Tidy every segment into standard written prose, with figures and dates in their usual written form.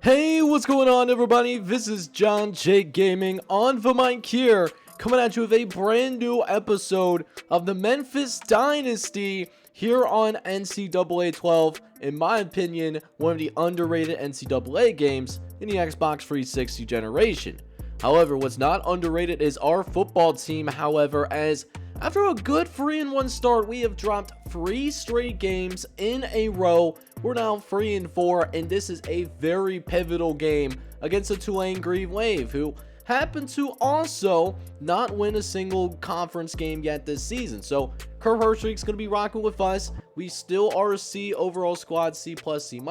Hey, what's going on, everybody? This is John J Gaming on the mic here, coming at you with a brand new episode of the Memphis Dynasty here on NCAA 12. In my opinion, one of the underrated NCAA games in the Xbox 360 generation. However, what's not underrated is our football team. However, as after a good 3-1 start, we have dropped 3 straight games in a row. We're now 3-4, and this is a very pivotal game against the Tulane Green Wave, who happen to also not win a single conference game yet this season. So Kurt Hershrick's going to be rocking with us. We still are a C overall squad, C+, C-,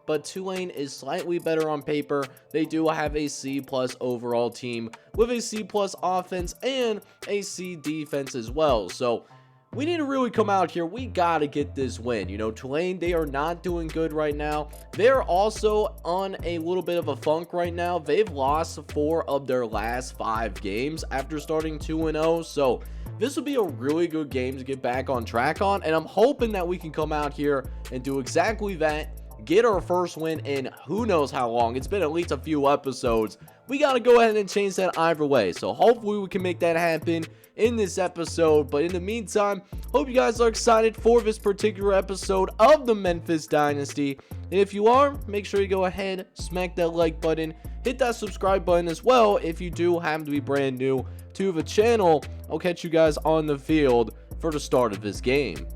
but Tulane is slightly better on paper. They do have a C+ overall team with a C+ offense and a C defense as well. So we need to really come out here. We got to get this win. You know, Tulane, they are not doing good right now. They're also on a little bit of a funk right now. They've lost 4 of their last 5 games after starting 2-0. So this will be a really good game to get back on track on. And I'm hoping that we can come out here and do exactly that. Get our first win in who knows how long. It's been at least a few episodes. We got to go ahead and change that either way. So hopefully we can make that happen in this episode. But in the meantime, hope you guys are excited for this particular episode of the Memphis Dynasty. And if you are, make sure you go ahead, smack that like button, hit that subscribe button as well if you do happen to be brand new to the channel. I'll catch you guys on the field for the start of this game.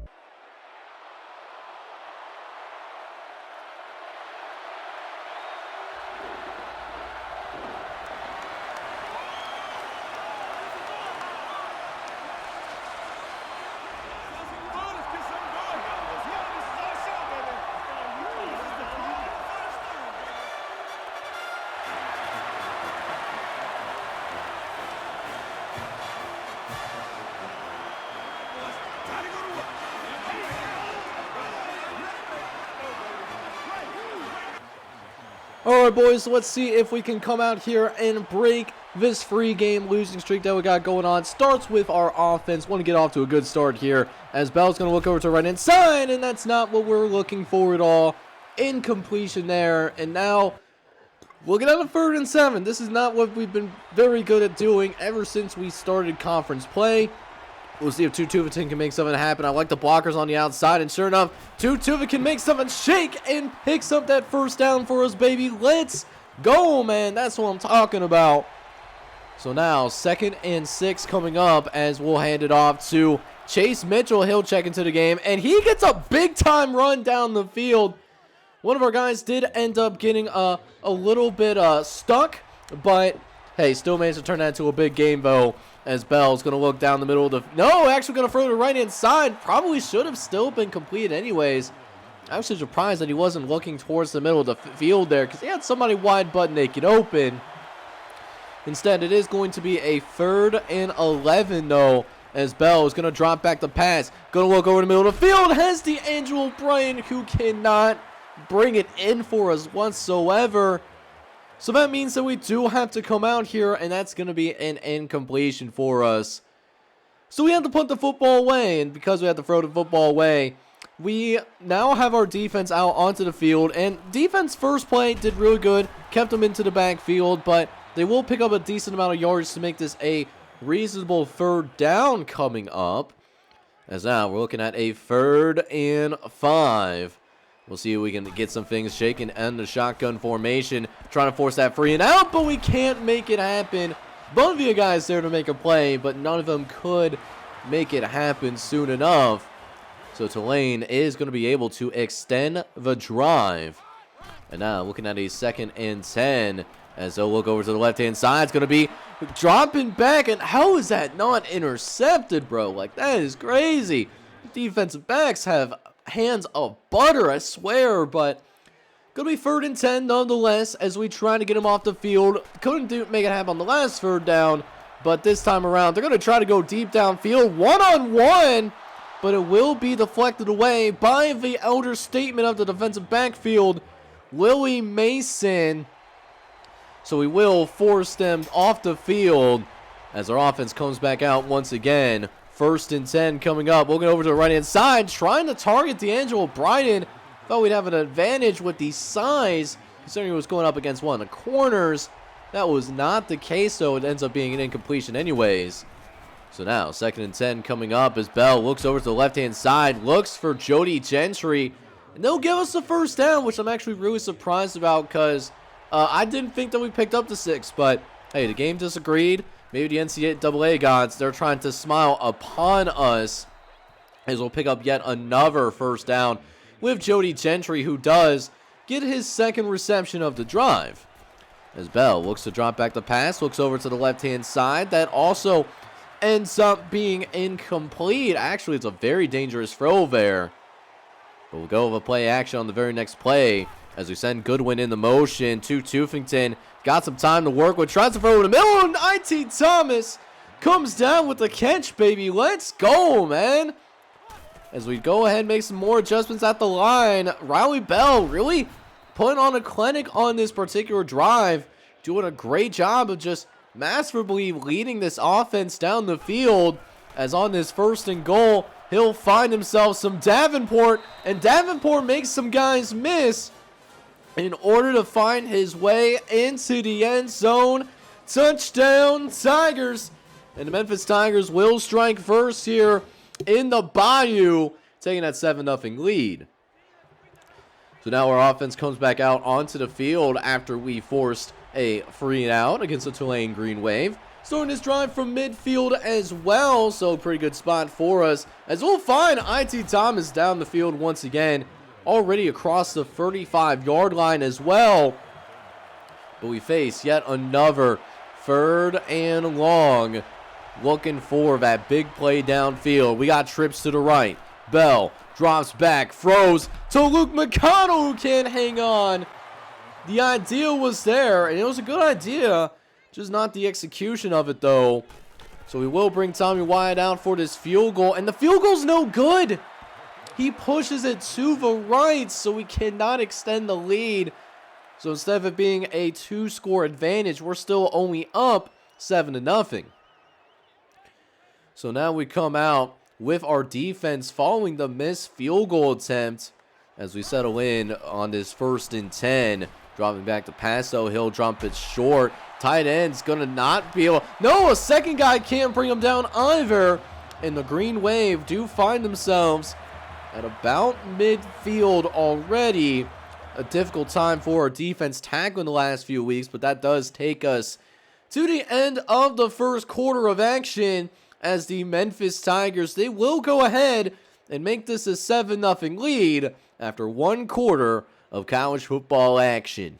Alright, boys, let's see if we can come out here and break this 3-game losing streak that we got going on. Starts with our offense. Want to get off to a good start here as Bell's going to look over to the right hand side, and that's not what we're looking for at all. Incompletion there, and now we'll get on to 3rd and 7. This is not what we've been very good at doing ever since we started conference play. We'll see if Tutuva can make something happen. I like the blockers on the outside, and sure enough, Tutuva can make something shake and picks up that first down for us, baby. Let's go, man. That's what I'm talking about. So now, 2nd and 6 coming up as we'll hand it off to Chase Mitchell. He'll check into the game, and he gets a big-time run down the field. One of our guys did end up getting a little bit stuck, but hey, still managed to turn that into a big game, though. As Bell's going to look down the middle of the... No, actually going to throw to the right-hand side. Probably should have still been completed anyways. I'm actually surprised that he wasn't looking towards the middle of the field there because he had somebody wide butt naked open. Instead, it is going to be a 3rd and 11, though, as Bell is going to drop back the pass. Going to look over the middle of the field. Has the Angel Bryant, who cannot bring it in for us whatsoever. So that means that we do have to come out here, and that's going to be an incompletion for us. So we have to put the football away, and because we have to throw the football away, we now have our defense out onto the field. And defense first play did really good, kept them into the backfield, but they will pick up a decent amount of yards to make this a reasonable 3rd down coming up. As now we're looking at a 3rd and 5. We'll see if we can get some things shaken and the shotgun formation. Trying to force that free and out, but we can't make it happen. Both of you guys there to make a play, but none of them could make it happen soon enough. So Tulane is going to be able to extend the drive. And now looking at a 2nd and 10. As they'll look over to the left-hand side. It's going to be dropping back. And how is that not intercepted, bro? Like, that is crazy. Defensive backs have hands of butter, I swear, but gonna be 3rd and 10 nonetheless as we try to get him off the field. Couldn't make it happen on the last 3rd down, but this time around they're gonna try to go deep downfield one-on-one, but it will be deflected away by the elder statement of the defensive backfield, Willie Mason. So we will force them off the field as our offense comes back out once again. 1st and 10 coming up. We'll get over to the right-hand side, trying to target D'Angelo Bryden. Thought we'd have an advantage with the size. considering he was going up against one of the corners. That was not the case, so it ends up being an incompletion anyways. So now, 2nd and 10 coming up as Bell looks over to the left-hand side, looks for Jody Gentry, and they'll give us the first down, which I'm actually really surprised about because I didn't think that we picked up the 6, but hey, the game disagreed. Maybe the NCAA gods, they're trying to smile upon us as we'll pick up yet another first down with Jody Gentry, who does get his 2nd reception of the drive. As Bell looks to drop back the pass, looks over to the left-hand side. That also ends up being incomplete. Actually, it's a very dangerous throw there. But we'll go with a play action on the very next play as we send Goodwin in the motion to Tufington. Got some time to work with. Tries to throw in the middle, and IT Thomas comes down with the catch, baby. Let's go, man. As we go ahead and make some more adjustments at the line. Riley Bell really putting on a clinic on this particular drive. Doing a great job of just masterfully leading this offense down the field. As on this 1st and goal, he'll find himself some Davenport. And Davenport makes some guys miss in order to find his way into the end zone. Touchdown, Tigers. And the Memphis Tigers will strike first here in the Bayou, taking that 7-0 lead. So now our offense comes back out onto the field after we forced a free and out against the Tulane Green Wave. Starting this drive from midfield as well, so pretty good spot for us. As we'll find IT Thomas down the field once again, already across the 35-yard line as well. But we face yet another 3rd and long, looking for that big play downfield. We got trips to the right. Bell drops back, throws to Luke McConnell, who can't hang on. The idea was there, and it was a good idea, just not the execution of it, though. So we will bring Tommy Wyatt out for this field goal, and the field goal's no good. He pushes it to the right, so we cannot extend the lead. So instead of it being a 2-score advantage, we're still only up 7-0. So now we come out with our defense following the missed field goal attempt as we settle in on this 1st and 10. Dropping back to pass, though. He'll drop it short. Tight end's going to not be able... No, a second guy can't bring him down either. And the Green Wave do find themselves at about midfield already. A difficult time for our defense tackling the last few weeks, but that does take us to the end of the 1st quarter of action as the Memphis Tigers, they will go ahead and make this a 7-0 lead after 1 quarter of college football action.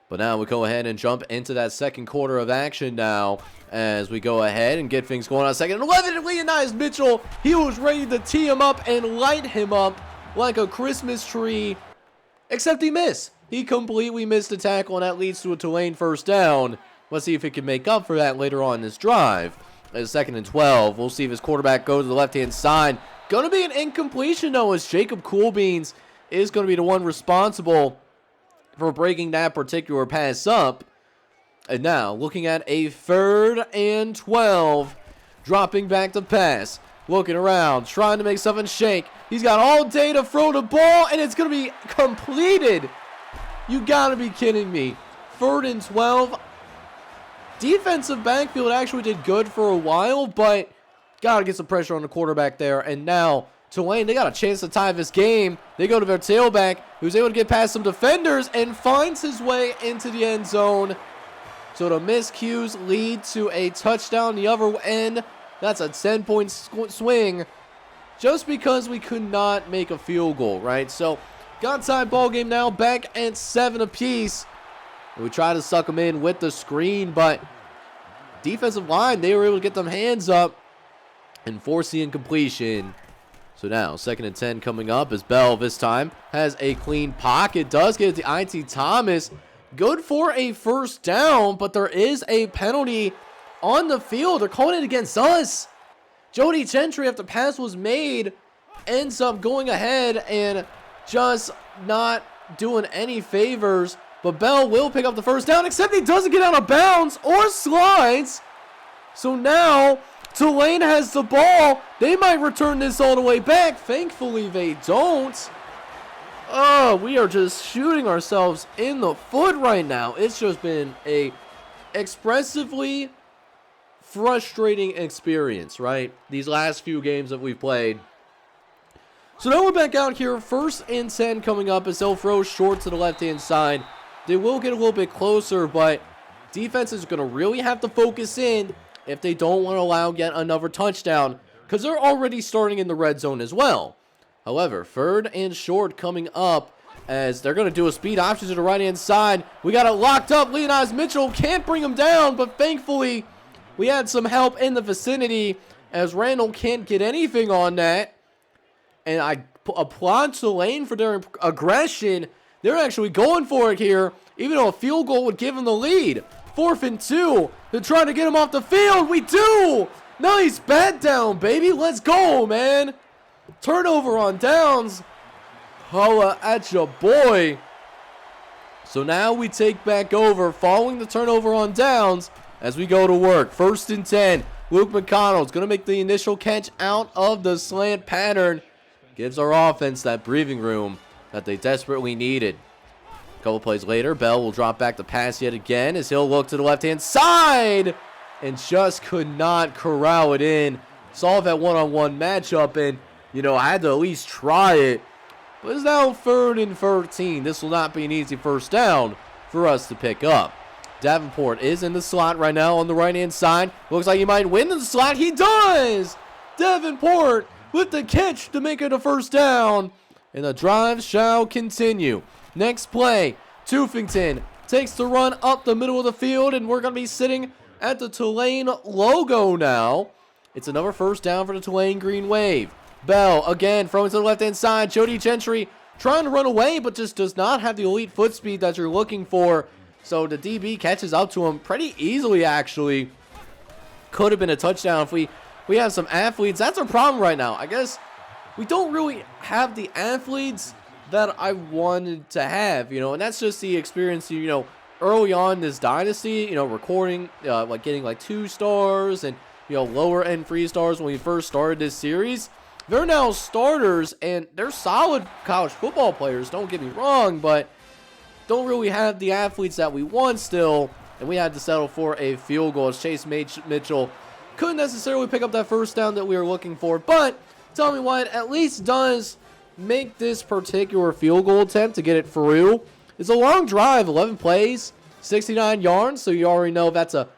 But now we go ahead and jump into that 2nd quarter of action now as we go ahead and get things going on 2nd and 11. And Leonidas Mitchell, he was ready to tee him up and light him up like a Christmas tree, except he missed. He completely missed the tackle, and that leads to a Tulane 1st down. Let's see if he can make up for that later on in this drive. As 2nd and 12, we'll see if his quarterback goes to the left-hand side. Going to be an incompletion, though, as Jacob Coolbeans is going to be the one responsible for breaking that particular pass up. And now, looking at a 3rd and 12, dropping back to pass. Looking around, trying to make something shake. He's got all day to throw the ball, and it's going to be completed. You got to be kidding me. 3rd and 12. Defensive backfield actually did good for a while, but got to get some pressure on the quarterback there. And now, Tulane, they got a chance to tie this game. They go to their tailback, who's able to get past some defenders and finds his way into the end zone. So the miscues lead to a touchdown the other end. That's a 10-point swing just because we could not make a field goal, right? So, got tied ball game now, back at 7 apiece. We try to suck them in with the screen, but defensive line, they were able to get them hands up and force the incompletion. So now, 2nd and 10 coming up as Bell this time has a clean pocket. Does get it to IT Thomas. Good for a 1st down, but there is a penalty on the field. They're calling it against us. Jody Gentry, after the pass was made, ends up going ahead and just not doing any favors. But Bell will pick up the 1st down, except he doesn't get out of bounds or slides. So now Tulane has the ball. They might return this all the way back. Thankfully, they don't. Oh, we are just shooting ourselves in the foot right now. It's just been a expressively frustrating experience, right? These last few games that we've played. So now we're back out here. 1st and 10 coming up as they'll throw short to the left-hand side. They will get a little bit closer, but defense is going to really have to focus in if they don't want to allow yet another touchdown, because they're already starting in the red zone as well. However, 3rd and short coming up as they're going to do a speed option to the right-hand side. We got it locked up. Leonidas Mitchell can't bring him down, but thankfully we had some help in the vicinity as Randall can't get anything on that. And I applaud Tulane for their aggression. They're actually going for it here, even though a field goal would give them the lead. 4th and 2. They're trying to get him off the field. We do! Nice bat down, baby. Let's go, man. Turnover on downs. Holla at your boy. So now we take back over following the turnover on downs as we go to work. 1st and 10. Luke McConnell's going to make the initial catch out of the slant pattern. Gives our offense that breathing room that they desperately needed. A couple plays later, Bell will drop back the pass yet again as he'll look to the left-hand side and just could not corral it in. Solve that one-on-one matchup, and, I had to at least try it. But it's now 3rd and 13. This will not be an easy first down for us to pick up. Davenport is in the slot right now on the right-hand side. Looks like he might win the slot. He does! Davenport with the catch to make it a first down. And the drive shall continue. Next play, Tufington takes the run up the middle of the field, and we're going to be sitting at the Tulane logo now. It's another first down for the Tulane Green Wave. Bell again throwing to the left-hand side. Jody Gentry trying to run away, but just does not have the elite foot speed that you're looking for. So the DB catches up to him pretty easily, actually. Could have been a touchdown if we have some athletes. That's our problem right now. I guess we don't really have the athletes that I wanted to have, and that's just the experience, early on in this dynasty, recording, like getting like 2 stars and, lower end 3 stars when we first started this series. They're now starters, and they're solid college football players, don't get me wrong, but don't really have the athletes that we want still, and we had to settle for a field goal as Chase Mitchell couldn't necessarily pick up that first down that we were looking for, but tell me what, at least does make this particular field goal attempt to get it through. It's a long drive, 11 plays, 69 yards, so you already know that's a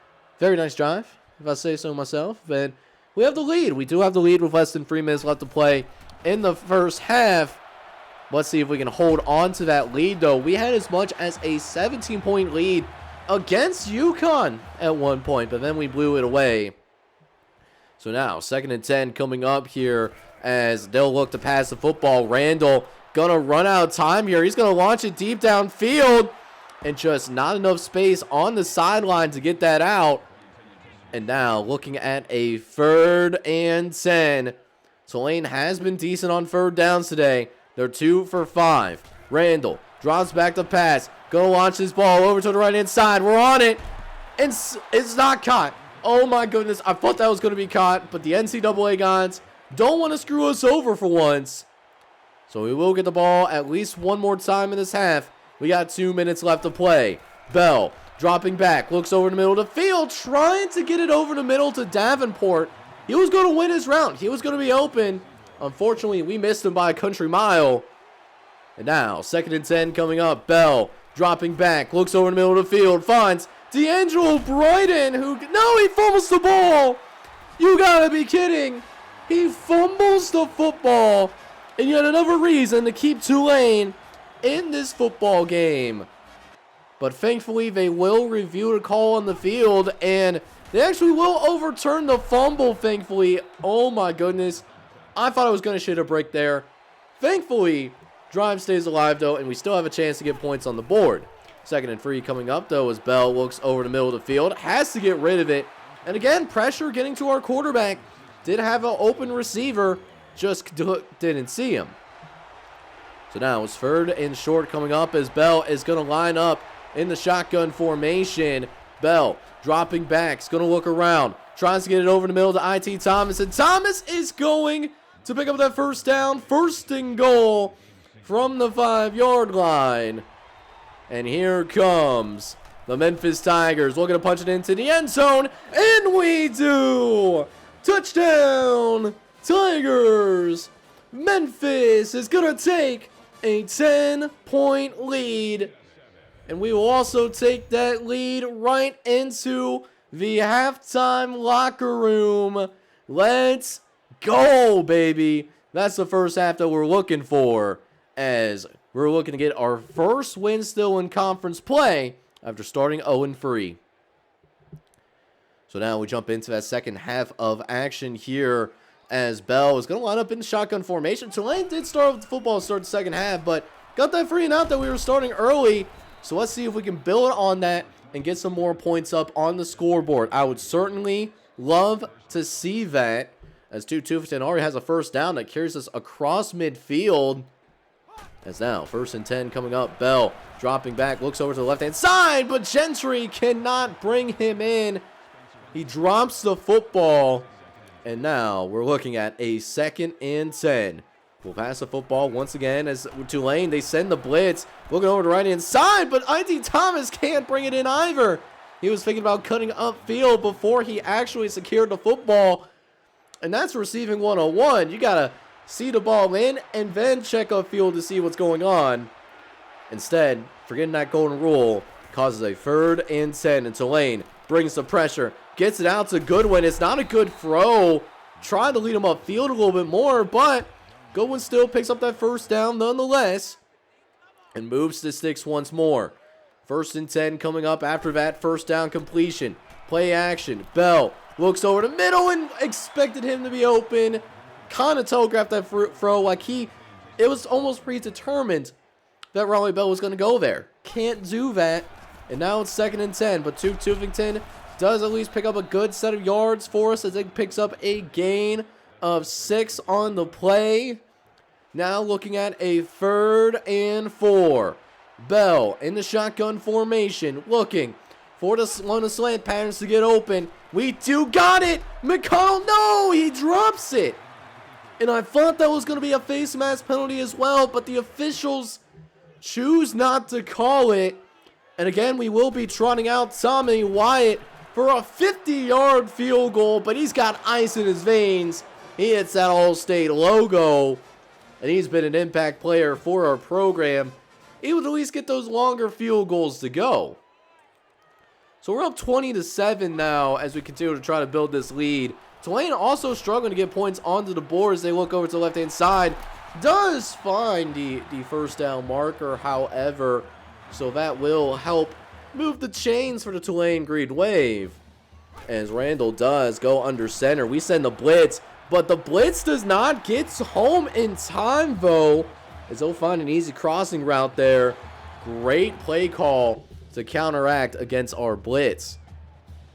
very nice drive, if I say so myself. And we have the lead. We do have the lead with less than 3 minutes left to play in the first half. Let's see if we can hold on to that lead, though. We had as much as a 17-point lead against UConn at one point, but then we blew it away. So now, 2nd and 10 coming up here as they'll look to pass the football. Randall gonna run out of time here. He's gonna launch it deep downfield, and just not enough space on the sideline to get that out. And now looking at a 3rd and 10. Tulane has been decent on 3rd downs today. They're 2 for 5. Randall drops back the pass. Gonna launch this ball over to the right-hand side. We're on it. And it's not caught. Oh my goodness. I thought that was going to be caught. But the NCAA guys don't want to screw us over for once. So we will get the ball at least one more time in this half. We got 2 minutes left to play. Bell dropping back. Looks over the middle of the field. Trying to get it over the middle to Davenport. He was going to win his round. He was going to be open. Unfortunately, we missed him by a country mile. And now, 2nd and 10 coming up. Bell dropping back. Looks over the middle of the field. Finds D'Angelo Bryden, who... No, he fumbles the ball. You gotta be kidding. He fumbles the football. And yet another reason to keep Tulane in this football game. But thankfully, they will review the call on the field. And they actually will overturn the fumble, thankfully. Oh, my goodness. I thought I was going to shit a break there. Thankfully, drive stays alive, though, and we still have a chance to get points on the board. 2nd and 3 coming up, though, as Bell looks over the middle of the field. Has to get rid of it. And again, pressure getting to our quarterback. Did have an open receiver, just didn't see him. So now it's 3rd and short coming up as Bell is going to line up in the shotgun formation. Bell dropping back, is going to look around. Tries to get it over the middle to IT Thomas. And Thomas is going to pick up that first down. 1st and goal from the 5-yard line. And here comes the Memphis Tigers looking to punch it into the end zone. And we do! Touchdown, Tigers! Memphis is going to take a 10-point lead. And we will also take that lead right into the halftime locker room. Let's go, baby. That's the first half that we're looking for, as we're looking to get our first win still in conference play after starting 0-3. So now we jump into that second half of action here, as Bell is going to line up in shotgun formation. Tulane did start with the football to start the second half, but got that free and out that we were starting early. So let's see if we can build on that and get some more points up on the scoreboard. I would certainly love to see that, as 2-2-15 already has a first down that carries us across midfield. As now, 1st and 10 coming up. Bell dropping back, looks over to the left-hand side, but Gentry cannot bring him in. He drops the football, and now we're looking at a 2nd and 10. We'll pass the football once again as Tulane, they send the blitz. Looking over to the right-hand side, but St.Thomas can't bring it in either. He was thinking about cutting upfield before he actually secured the football. And that's receiving 101. You got to see the ball in and then check upfield to see what's going on. Instead, forgetting that golden rule, causes a 3rd and 10. And Tulane brings the pressure, gets it out to Goodwin. It's not a good throw. Trying to lead him upfield a little bit more, but Goodwin still picks up that first down nonetheless and moves the sticks once more. 1st and 10 coming up after that first down completion. Play action. Bell looks over the middle and expected him to be open. Kind of telegraphed that throw like it was almost predetermined that Raleigh Bell was going to go there. Can't do that. And now it's 2nd and 10, but 2-2-15 does at least pick up a good set of yards for us as it picks up a gain of 6 on the play. Now looking at a 3rd and 4. Bell in the shotgun formation, looking for one of the slant patterns to get open. We do got it. McConnell, no, he drops it. And I thought that was going to be a face mask penalty as well, but the officials choose not to call it. And again, we will be trotting out Tommy Wyatt for a 50-yard field goal, but he's got ice in his veins. He hits that All-State logo, and he's been an impact player for our program. He would at least get those longer field goals to go. So we're up 20-7 now as we continue to try to build this lead. Tulane also struggling to get points onto the board as they look over to the left-hand side. Does find the first down marker, however, so that will help move the chains for the Tulane Green Wave. As Randall does go under center. We send the blitz, but the blitz does not get home in time, though, as they'll find an easy crossing route there. Great play call to counteract against our blitz.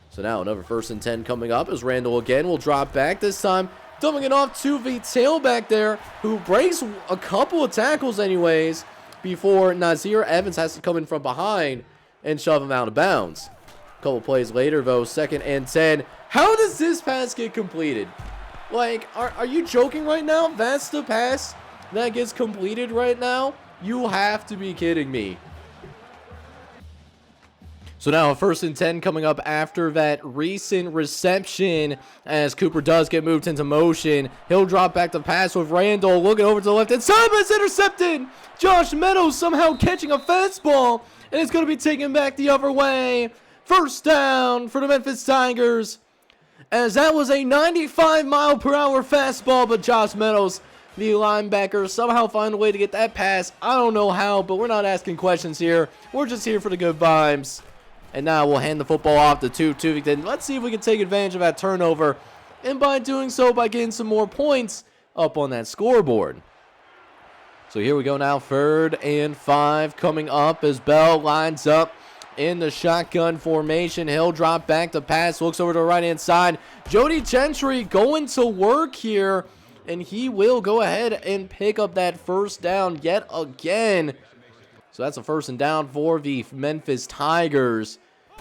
So now another 1st and 10 coming up as Randall again will drop back, this time dumping it off to the tailback there, who breaks a couple of tackles anyways before Nazir Evans has to come in from behind and shove him out of bounds. A couple plays later, though, 2nd and 10. How does this pass get completed? Like, are you joking right now? That's the pass that gets completed right now? You have to be kidding me. So now a 1st and 10 coming up after that recent reception as Cooper does get moved into motion. He'll drop back to pass with Randall looking over to the left-hand side, but it's intercepted. Josh Meadows somehow catching a fastball, and it's going to be taken back the other way. First down for the Memphis Tigers, as that was a 95-mile-per-hour fastball, but Josh Meadows, the linebacker, somehow find a way to get that pass. I don't know how, but we're not asking questions here. We're just here for the good vibes. And now we'll hand the football off to 2-2. Let's see if we can take advantage of that turnover. And by doing so, by getting some more points up on that scoreboard. So here we go now. 3rd and 5 coming up as Bell lines up in the shotgun formation. He'll drop back to pass. Looks over to the right-hand side. Jody Gentry going to work here. And he will go ahead and pick up that first down yet again. So that's a 1st and down for the Memphis Tigers.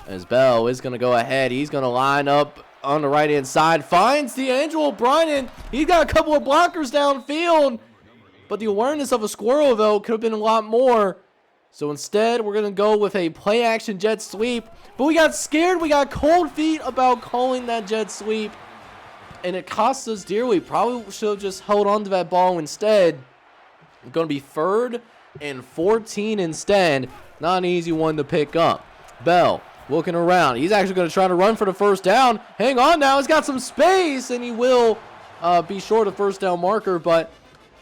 As Bell is going to go ahead. He's going to line up on the right-hand side. Finds D'Angelo Bryant. He's got a couple of blockers downfield. But the awareness of a squirrel, though, could have been a lot more. So instead, we're going to go with a play-action jet sweep. But we got scared. We got cold feet about calling that jet sweep. And it cost us dearly. Probably should have just held on to that ball instead. It's going to be 3rd and 14 instead. Not an easy one to pick up. Bell looking around. He's actually going to try to run for the first down. Hang on now. He's got some space. And he will be short of first down marker. But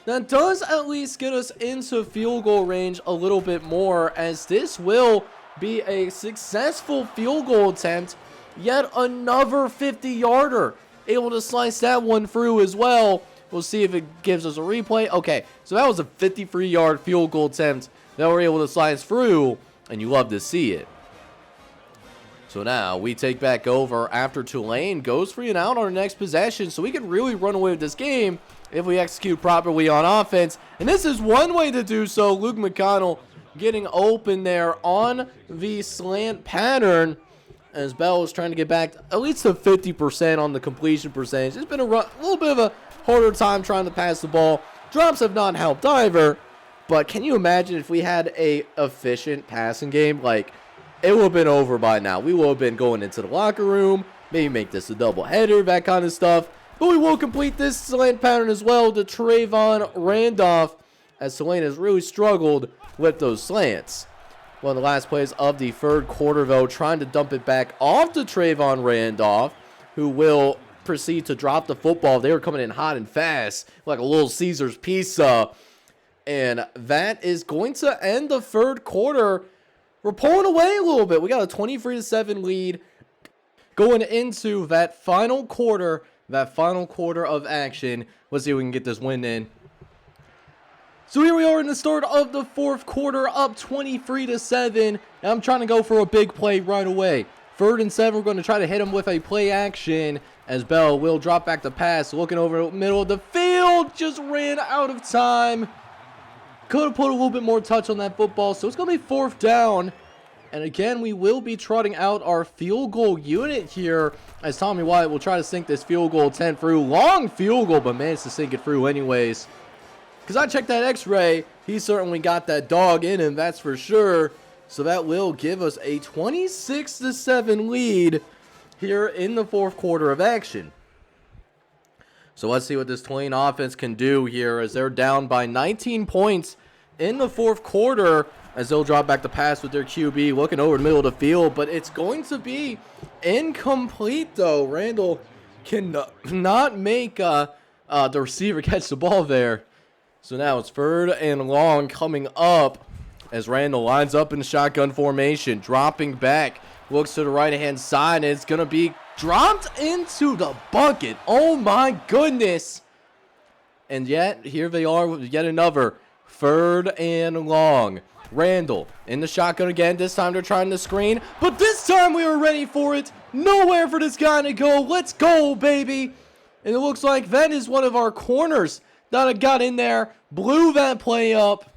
that does at least get us into field goal range a little bit more, as this will be a successful field goal attempt. Yet another 50-yarder. Able to slice that one through as well. We'll see if it gives us a replay. Okay, so that was a 53-yard field goal attempt that we're able to slice through, and you love to see it. So now we take back over after Tulane goes 3 and out on our next possession, so we can really run away with this game if we execute properly on offense. And this is one way to do so. Luke McConnell getting open there on the slant pattern, as Bell is trying to get back at least to 50% on the completion percentage. It's been a little bit of a harder time trying to pass the ball. Drops have not helped either. But can you imagine if we had a efficient passing game? Like, it would have been over by now. We would have been going into the locker room, maybe make this a doubleheader, that kind of stuff. But we will complete this slant pattern as well to Trayvon Randolph, as Tulane has really struggled with those slants. One of the last plays of the 3rd quarter, though, trying to dump it back off to Trayvon Randolph, who will proceed to drop the football. They were coming in hot and fast, like a little Caesar's pizza. And that is going to end the 3rd quarter. We're pulling away a little bit. We got a 23-7 lead going into that final quarter of action. Let's see if we can get this win in. So here we are in the start of the 4th quarter, up 23-7. I'm trying to go for a big play right away. 3rd and 7, we're going to try to hit him with a play action, as Bell will drop back the pass. Looking over the middle of the field, just ran out of time. Could have put a little bit more touch on that football, so it's going to be 4th down. And again, we will be trotting out our field goal unit here, as Tommy Wyatt will try to sink this field goal attempt through. Long field goal, but managed to sink it through anyways. Because I checked that x-ray, he certainly got that dog in him, that's for sure. So that will give us a 26-7 lead here in the 4th quarter of action. So let's see what this Tulane offense can do here, as they're down by 19 points in the 4th quarter, as they'll drop back the pass with their QB looking over the middle of the field. But it's going to be incomplete, though. Randall can not make the receiver catch the ball there. So now it's 3rd and long coming up, as Randall lines up in shotgun formation, dropping back, looks to the right-hand side, and it's going to be dropped into the bucket. Oh my goodness. And yet, here they are with yet another 3rd and long. Randall in the shotgun again. This time they're trying to screen, but this time we were ready for it. Nowhere for this guy to go. Let's go, baby. And it looks like that is one of our corners that got in there, blew that play up.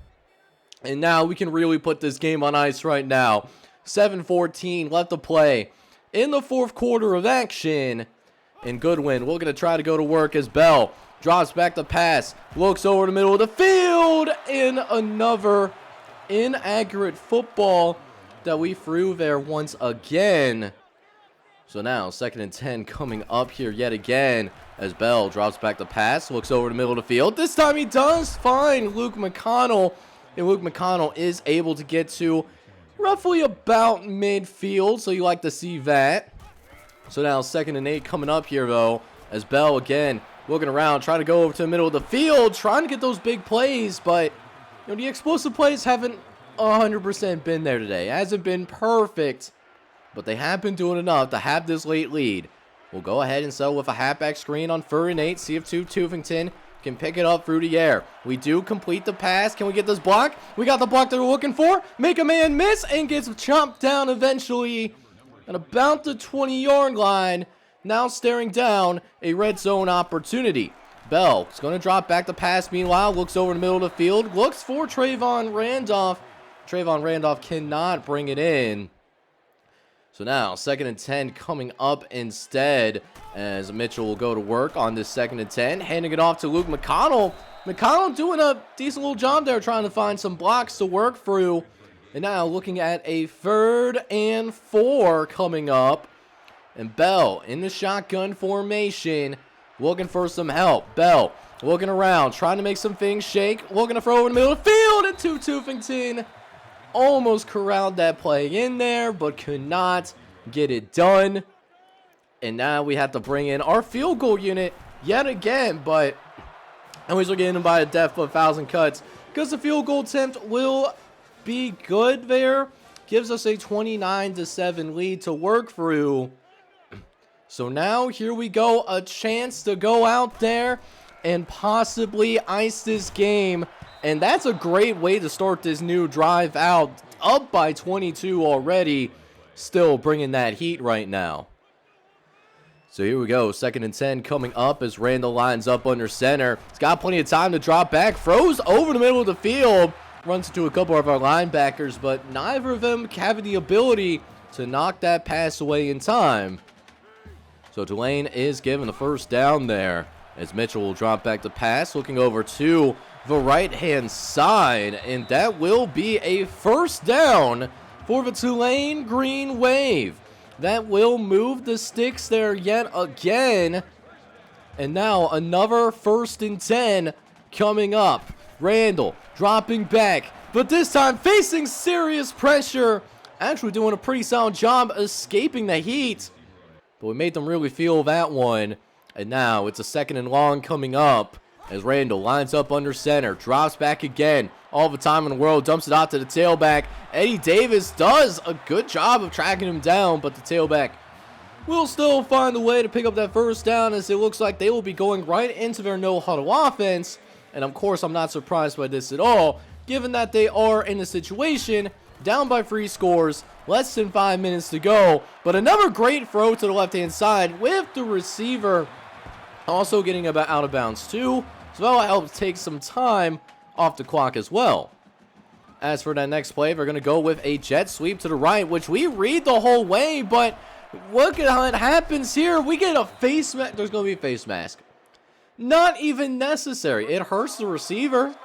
And now we can really put this game on ice right now. 7:14 left to play in the 4th quarter of action. And Goodwin, we're going to try to go to work as Bell drops back the pass, looks over the middle of the field, and another inaccurate football that we threw there once again. So now 2nd and 10 coming up here yet again, as Bell drops back the pass, looks over the middle of the field. This time he does find Luke McConnell, and Luke McConnell is able to get to roughly about midfield, so you like to see that. So now 2nd and 8 coming up here, though, as Bell again looking around, trying to go over to the middle of the field, trying to get those big plays, but the explosive plays haven't 100% been there today. It hasn't been perfect, but they have been doing enough to have this late lead. We'll go ahead and settle with a halfback screen on 3rd and 8. See if Tufington can pick it up through the air. We do complete the pass. Can we get this block? We got the block that we're looking for. Make a man miss and gets chomped down eventually at about the 20-yard line. Now staring down a red zone opportunity. Bell is going to drop back the pass. Meanwhile, looks over the middle of the field. Looks for Trayvon Randolph. Trayvon Randolph cannot bring it in. So now 2nd and 10 coming up instead, as Mitchell will go to work on this 2nd and 10. Handing it off to Luke McConnell. McConnell doing a decent little job there trying to find some blocks to work through. And now looking at a 3rd and 4 coming up. And Bell in the shotgun formation, looking for some help. Bell looking around, trying to make some things shake. Looking to throw over the middle of the field, and Tufington almost corralled that play in there, but could not get it done. And now we have to bring in our field goal unit yet again, but anyways, we're getting them by a depth of 1,000 cuts because the field goal attempt will be good there. Gives us a 29-7 lead to work through. So now here we go, a chance to go out there and possibly ice this game. And that's a great way to start this new drive out. Up by 22 already. Still bringing that heat right now. So here we go, 2nd and 10 coming up as Randall lines up under center. He's got plenty of time to drop back. Throws over the middle of the field. Runs into a couple of our linebackers, but neither of them have the ability to knock that pass away in time. So Tulane is given the first down there as Mitchell will drop back to pass, looking over to the right-hand side, and that will be a first down for the Tulane Green Wave. That will move the sticks there yet again. And now another 1st and 10 coming up. Randall dropping back, but this time facing serious pressure. Actually doing a pretty solid job escaping the heat. But we made them really feel that one. And now it's a 2nd and long coming up as Randall lines up under center. Drops back again. All the time in the world. Dumps it out to the tailback. Eddie Davis does a good job of tracking him down. But the tailback will still find a way to pick up that first down, as it looks like they will be going right into their no-huddle offense. And of course, I'm not surprised by this at all, given that they are in a situation down by 3 scores, less than 5 minutes to go. But another great throw to the left-hand side with the receiver also getting about out of bounds too. So that'll help take some time off the clock as well. As for that next play, they're going to go with a jet sweep to the right, which we read the whole way, but look at how it happens here. We get a face mask. There's going to be a face mask. Not even necessary. It hurts the receiver,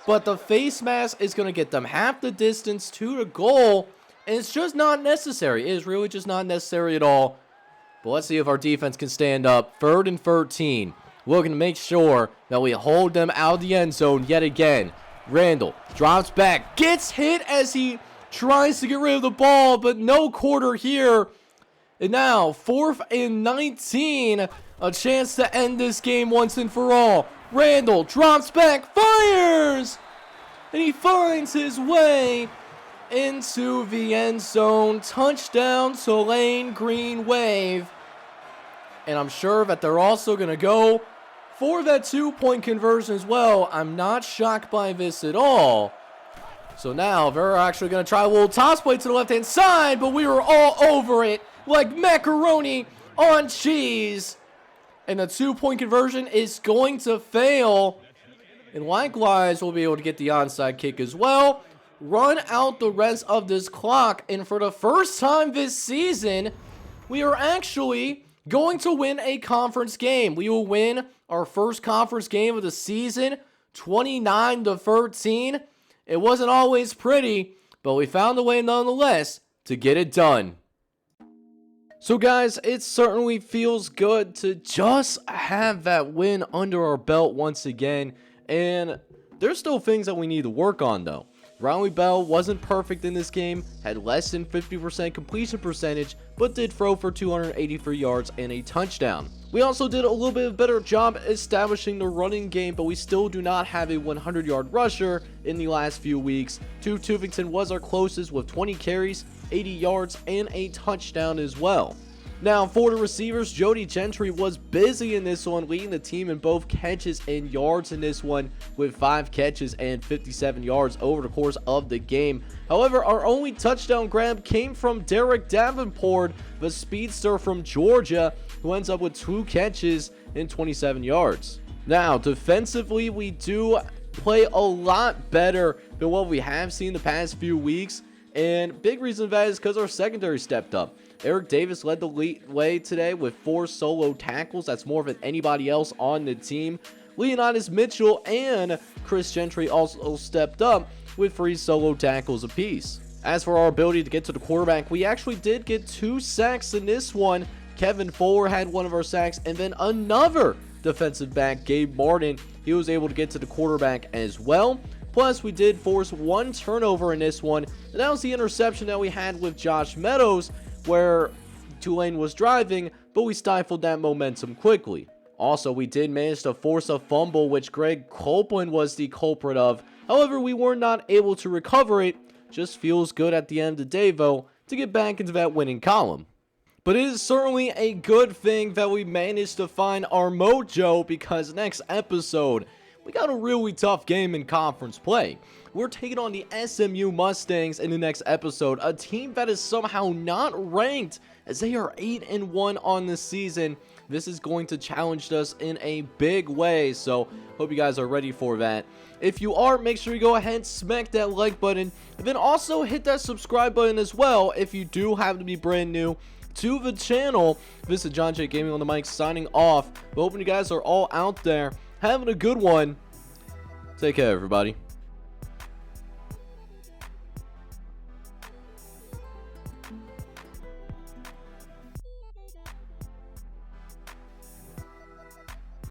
but the face mask is going to get them half the distance to the goal, and it's just not necessary. It is really just not necessary at all. But let's see if our defense can stand up. 3rd and 13. We're going to make sure that we hold them out of the end zone yet again. Randall drops back, gets hit as he tries to get rid of the ball, but no quarter here. And now 4th and 19. A chance to end this game once and for all. Randall drops back, fires! And he finds his way into the end zone. Touchdown, Tulane Green Wave. And I'm sure that they're also going to go for that 2-point conversion as well. I'm not shocked by this at all. So now they're actually going to try a little toss play to the left-hand side, but we were all over it like macaroni on cheese. And the 2-point conversion is going to fail. And likewise, we'll be able to get the onside kick as well. Run out the rest of this clock. And for the first time this season, we are actually going to win a conference game. We will win our first conference game of the season, 29-13. It wasn't always pretty, but we found a way nonetheless to get it done. So guys, it certainly feels good to just have that win under our belt once again. And there's still things that we need to work on though. Riley Bell wasn't perfect in this game, had less than 50% completion percentage, but did throw for 283 yards and a touchdown. We also did a little bit better job establishing the running game, but we still do not have a 100-yard rusher in the last few weeks. Tufington was our closest with 20 carries, 80 yards, and a touchdown as well. Now, for the receivers, Jody Gentry was busy in this one, leading the team in both catches and yards in this one with 5 catches and 57 yards over the course of the game. However, our only touchdown grab came from Derek Davenport, the speedster from Georgia, who ends up with 2 catches and 27 yards. Now, defensively, we do play a lot better than what we have seen the past few weeks, and big reason for that is because our secondary stepped up. Eric Davis led the way today with 4 solo tackles. That's more than anybody else on the team. Leonidas Mitchell and Chris Gentry also stepped up with 3 solo tackles apiece. As for our ability to get to the quarterback, we actually did get 2 sacks in this one. Kevin Fuller had one of our sacks, and then another defensive back, Gabe Martin, he was able to get to the quarterback as well. Plus, we did force 1 turnover in this one, and that was the interception that we had with Josh Meadows, where Tulane was driving, but we stifled that momentum quickly. Also, we did manage to force a fumble, which Greg Copeland was the culprit of. However, we were not able to recover it. Just feels good at the end of the day, though, to get back into that winning column. But it is certainly a good thing that we managed to find our mojo, because next episode, we got a really tough game in conference play. We're taking on the SMU Mustangs in the next episode, a team that is somehow not ranked, as they are 8-1 on the season. This is going to challenge us in a big way, so hope you guys are ready for that. If you are, make sure you go ahead and smack that like button, and then also hit that subscribe button as well if you do happen to be brand new to the channel. This is John J. Gaming on the mic signing off. But hoping you guys are all out there having a good one. Take care, everybody.